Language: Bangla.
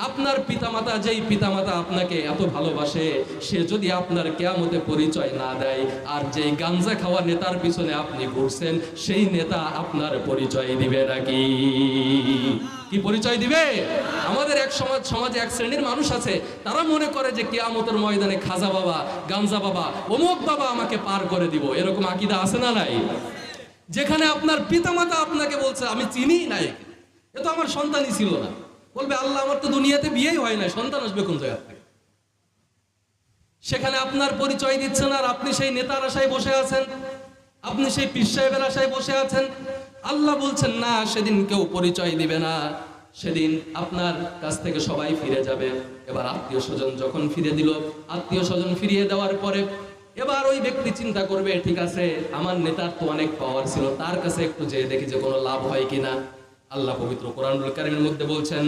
আপনার পিতামাতা, যেই পিতামাতা আপনাকে এত ভালোবাসে, সে যদি আপনার কিয়ামতে পরিচয় না দেয়, আর যেই গাঞ্জা খাওয়া নেতার পিছনে আপনি ঘুরছেন, সেই নেতা আপনার পরিচয় দিবে নাকি? কি পরিচয় দিবে? আমাদের এক সমাজে এক শ্রেণীর মানুষ আছে, তারা মনে করে যে কিয়ামতের ময়দানে খাজা বাবা, গাঞ্জা বাবা, অমুক বাবা আমাকে পার করে দিব। এরকম আকীদা আছে না নাই? যেখানে আপনার পিতামাতা আপনাকে বলছে আমি চিনি নাই, এ তো আমার সন্তানই ছিল না, বলবে আল্লাহ আমার তো দুনিয়াতে বিয়েই হয় না, সন্তান আসবে কোন জায়গা থেকে? সেখানে আপনার পরিচয় দিচ্ছেন, আর আপনি সেই নেতার আশায় বসে আছেন, আপনি সেই পীর সাহেবের আশায় বসে আছেন। আল্লাহ বলছেন না, সেদিন কেউ পরিচয় দিবে না, সেদিন আপনার কাছ থেকে সবাই ফিরে যাবে। এবার আত্মীয় স্বজন যখন ফিরে দিল, আত্মীয় স্বজন ফিরিয়ে দেওয়ার পরে এবার ওই ব্যক্তি চিন্তা করবে, ঠিক আছে আমার নেতার তো অনেক পাওয়ার ছিল, তার কাছে একটু যেয়ে দেখি যে কোনো লাভ হয় কিনা। আল্লাহ পবিত্র কোরআনুল কারীমের মধ্যে বলছেন,